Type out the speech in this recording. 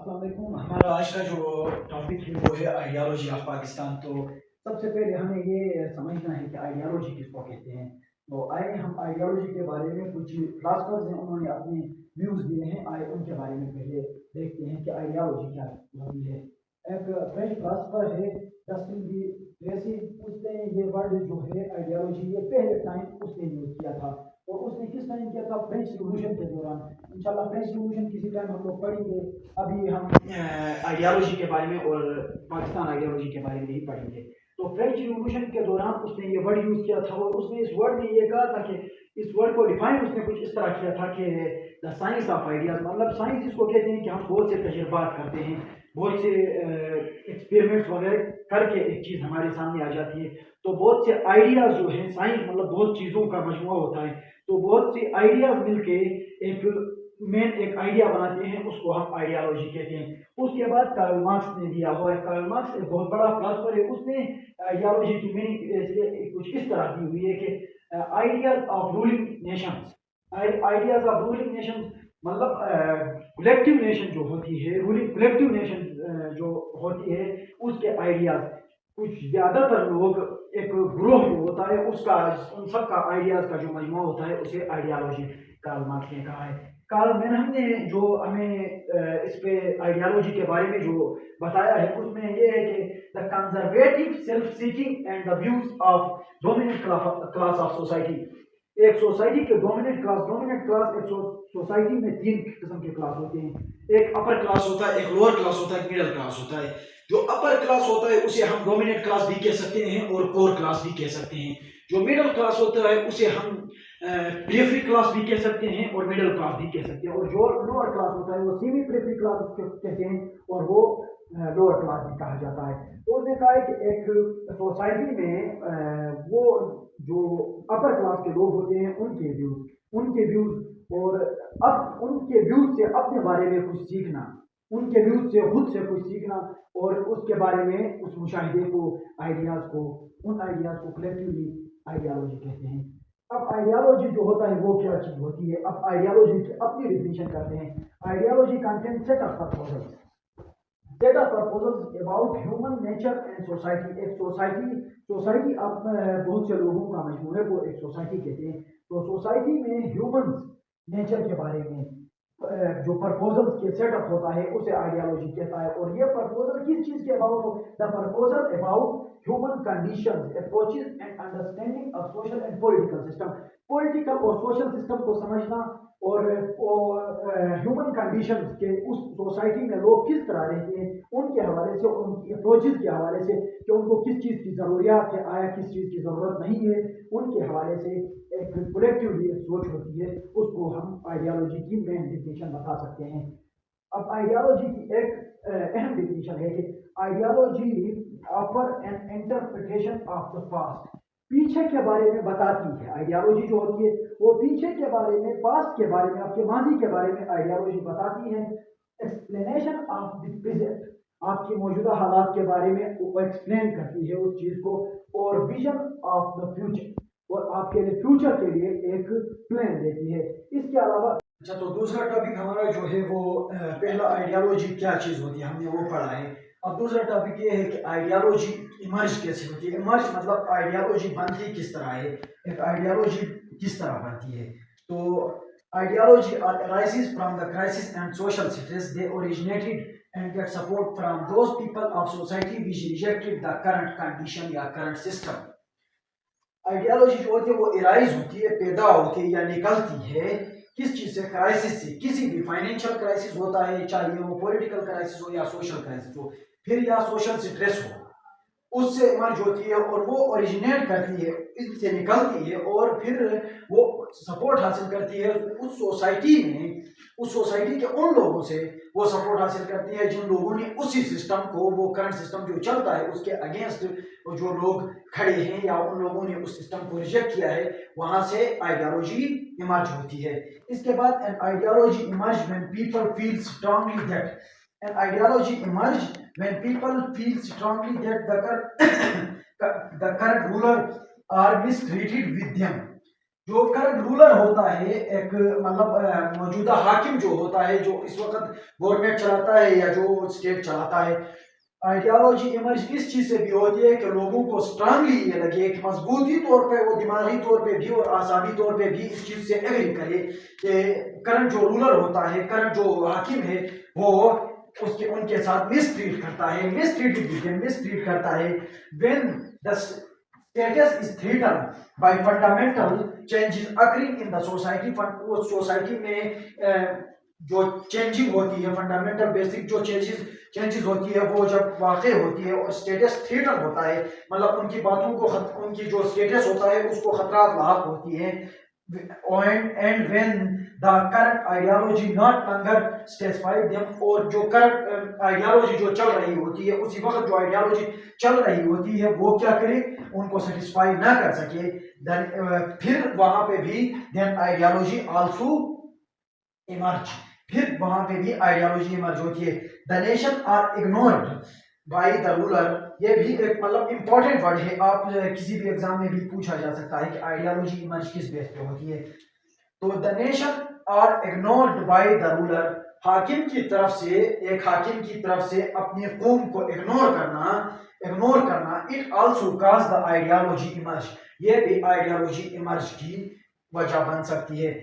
السلام علیکم. ہمارا آج کا جو ٹاپک ہے وہ ہے آئیڈیالوجی آف پاکستان. تو سب سے پہلے ہمیں یہ سمجھنا ہے کہ آئیڈیالوجی کس کو کہتے ہیں. تو آئے ہم آئیڈیالوجی کے بارے میں کچھ فلاسفرز ہیں, انہوں نے اپنے ویوز دیے ہیں, آئے ان کے بارے میں پہلے دیکھتے ہیں کہ آئیڈیالوجی کیا ہوتی ہے. ایک فرینچ فلاسفر ہے جسٹن بی ٹریسی, اس نے یہ ورڈ جو ہے آئیڈیالوجی یہ پہلے ٹائم اس نے یوز کیا تھا. اور اس نے کس ٹائم کیا تھا؟ فرینچ ریولوشن کے دوران. انشاءاللہ فرینچ ریولوشن کسی ٹائم ہم لوگ پڑھیں گے. ابھی ہم آئیڈیالوجی کے بارے میں اور پاکستان آئیڈیالوجی کے بارے میں ہی پڑھیں گے. تو فرینچ ریولوشن کے دوران اس نے یہ ورڈ یوز کیا تھا, اور اس نے اس ورڈ میں یہ کہا تھا کہ اس ورڈ کو ڈیفائن اس نے کچھ اس طرح کیا تھا کہ دا سائنس آف آئیڈیاز, مطلب سائنس اس کو کہتے ہیں کہ ہم بہت سے تجربات کرتے ہیں, بہت سے ایکسپیریمنٹس وغیرہ کر کے ایک چیز ہمارے سامنے آ جاتی ہے. تو بہت سے آئیڈیاز جو ہیں, سائنس مطلب بہت چیزوں کا مجموعہ ہوتا ہے, تو بہت سی آئیڈیاز مل کے ایک مین ایک آئیڈیا بناتے ہیں, اس کو ہم آئیڈیالوجی کہتے ہیں. اس کے بعد کارل مارکس نے دیا ہوا ہے. کارل مارکس ایک بہت بڑا فلاسفر ہے, اس نے آئیڈیالوجی کی میننگ کچھ اس طرح کی ہوئی ہے کہ ideas of ruling nations. Ideas of ruling nations مطلب کولیکٹیو نیشن جو ہوتی ہے, رولنگ کولیکٹیو نیشن جو ہوتی ہے, اس کے آئیڈیاز. کچھ زیادہ تر لوگ ایک گروہ جو ہوتا ہے اس کا, ان سب کا آئیڈیاز کا جو مجموعہ ہوتا ہے اسے آئیڈیالوجی کارل مارکس نے کہا ہے. کارل مینہم نے جو ہمیں اس پہ آئیڈیالوجی کے بارے میں جو بتایا ہے, اس میں یہ ہے کہ the conservative self seeking and the views of dominant class of society. ایک سوسائٹی کے ڈومیننٹ کلاس ایک سوسائٹی میں تین قسم کے کلاس ہوتے ہیں. ایک اپر کلاس ہوتا ہے, ایک لوور کلاس ہوتا ہے, ایک مڈل کلاس ہوتا ہے. جو اپر کلاس ہوتا ہے اسے ہم ڈومیننٹ کلاس بھی کہہ سکتے ہیں اور کور کلاس بھی کہہ سکتے ہیں. جو مڈل کلاس ہوتا ہے اسے ہم پریفری کلاس بھی کہہ سکتے ہیں اور مڈل کلاس بھی کہہ سکتے ہیں. اور جو لوور کلاس ہوتا ہے وہ سیمی پریفری کلاس کہتے ہیں اور وہ لوور کلاس بھی کہا جاتا ہے. تو اس نے کہا ہے کہ ایک سوسائٹی میں وہ جو اپر کلاس کے لوگ ہوتے ہیں ان کے ویوز اور اب ان کے ویوز سے اپنے بارے میں کچھ سیکھنا, ان کے ویوز سے خود سے کچھ سیکھنا, اور اس کے بارے میں اس مشاہدے کو, آئیڈیاز کو, ان آئیڈیاز کو کلیکٹیولی آئیڈیالوجی کہتے ہیں. اب آئیڈیالوجی جو ہوتا ہے وہ کیا چیز ہوتی ہے؟ اب آئیڈیالوجی کی اپنی ڈیفینیشن کرتے ہیں. Ideology contains set of proposals about human nature and society. ایک سوسائٹی اب بہت سے لوگوں کا مجموعے کو ایک سوسائٹی کہتے ہیں. تو سوسائٹی میں ہیومن نیچر کے بارے میں جو پرپوزل کے سیٹ اپ ہوتا ہے اسے آئیڈیالوجی کہتا ہے. اور یہ پرپوزل کس چیز کے about who? The proposal about human conditions, approaches and understanding of social and political system. Political اور سوشل سسٹم کو سمجھنا اور ہیومن کنڈیشنز کے اس سوسائٹی میں لوگ کس طرح رہتے ہیں ان کے حوالے سے, ان کی اپروچز کے حوالے سے کہ ان کو کس چیز کی ضروریات ہے, آیا کس چیز کی ضرورت نہیں ہے, ان کے حوالے سے ایک کولیکٹیولی ایک سوچ ہوتی ہے. اس کو ہم آئیڈیالوجی کی مین ڈیفینیشن بتا سکتے ہیں. اب آئیڈیالوجی کی ایک اہم ڈیفینیشن ہے کہ ideology offer an interpretation of the past. پیچھے کے بارے میں بتاتی ہے. آئیڈیالوجی جو ہوتی ہے وہ پیچھے کے بارے میں, پاسٹ کے بارے میں, آپ کے ماضی کے بارے میں آئیڈیالوجی بتاتی ہے. ایکسپلینیشن آف دی پریزنٹ, آپ کی موجودہ حالات کے بارے میں وہ ایکسپلین کرتی ہے اس چیز کو. اور ویژن آف دا فیوچر, اور آپ کے لیے فیوچر کے لیے ایک پلان دیتی ہے. اس کے علاوہ اچھا, تو دوسرا ٹاپک ہمارا جو ہے وہ پہلا آئیڈیالوجی کیا چیز ہوتی ہے ہم نے وہ پڑھا ہے. اب دوسرا ٹاپک یہ ہے کہ آئیڈیالوجی ایمرج کیسے ہوتی ہے. ایمرج مطلب آئیڈیالوجی بنتی کس طرح ہے, ایک آئیڈیالوجی کس طرح بنتی ہے. تو ideology arises from the crisis and social stress. They originated and get support from those people of society which rejected the current condition یا current system. آئیڈیالوجی جو ہوتی ہے وہ ارائز ہوتی ہے, پیدا ہوتی ہے یا نکلتی ہے کس چیز سے؟ کرائسس سے. کسی بھی فائنینشیل کرائسس ہوتا ہے, چاہے وہ پولیٹیکل کرائسس ہو یا سوشل کرائسس ہو, پھر یا سوشل سٹریس ہو, اس سے ایمرج ہوتی ہے اور وہ اوریجنیٹ کرتی ہے, اس سے نکلتی ہے اور پھر وہ سپورٹ حاصل کرتی ہے اس سوسائٹی میں, اس سوسائٹی کے ان لوگوں سے وہ سپورٹ حاصل کرتی ہے جن لوگوں نے اسی سسٹم کو, وہ کرنٹ سسٹم جو چلتا ہے اس کے اگینسٹ جو لوگ کھڑے ہیں یا ان لوگوں نے اس سسٹم کو ریجیکٹ کیا ہے, وہاں سے آئیڈیالوجی ایمرج ہوتی ہے. اس کے بعد an ideology emerge when people feel strongly that an ideology emerge when people feel strongly that the current ruler are mistreated with them. جو کرنٹ رولر ہوتا ہے ایک مطلب موجودہ حاکم جو ہوتا ہے جو اس وقت گورنمنٹ چلاتا ہے یا جو اسٹیٹ چلاتا ہے، آئیڈیالوجی ایمرج اس چیز سے بھی ہوتی ہے کہ لوگوں کو اسٹرانگلی یہ لگے کہ مضبوطی طور پہ وہ دماغی طور پہ بھی اور اعصابی طور پہ بھی اس چیز سے ایگری کرے کہ کرنٹ جو رولر ہوتا ہے، کرنٹ جو حاکم ہے، وہ ان کے ساتھ مس ٹریٹ کرتا ہے، مس ٹریٹ کرتا ہے. when the status is threatened by fundamental changes occurring in the society. اس سوسائٹی میں جو چینجنگ ہوتی ہے، فنڈامنٹل بیسک جو چینجز ہوتی ہے، وہ جب واقع ہوتی ہے اور اسٹیٹس تھریٹن ہوتا ہے، مطلب ان کی باتوں کو ان کی جو اسٹیٹس ہوتا ہے اس کو خطرات لاحق ہوتی ہیں. and when the current ideology not longer satisfied them، اور جو کرنٹ آئیڈیالوجی جو چل رہی ہوتی ہے، اسی وقت جو آئیڈیالوجی چل رہی ہوتی ہے وہ کیا کرے، ان کو سیٹسفائی نہ کر سکے، پھر وہاں پہ بھی then ideology also emerge، پھر وہاں پہ بھی آئیڈیالوجی ایمرج ہوتی ہے. the nation are ignored by the ruler، یہ بھی ایک مطلب امپورٹنٹ ورڈ ہے، آپ کسی بھی ایگزام میں بھی پوچھا جا سکتا ہے کہ آئیڈیالوجی ایمرج کس بیس پہ ہوتی ہے. تو the nation are ignored by the ruler، حاکم کی طرف سے، ایک حاکم کی طرف سے اپنی قوم کو اگنور کرنا it also cause the ideology emerge، یہ بھی آئیڈیالوجی ایمرج کی وجہ بن سکتی ہے.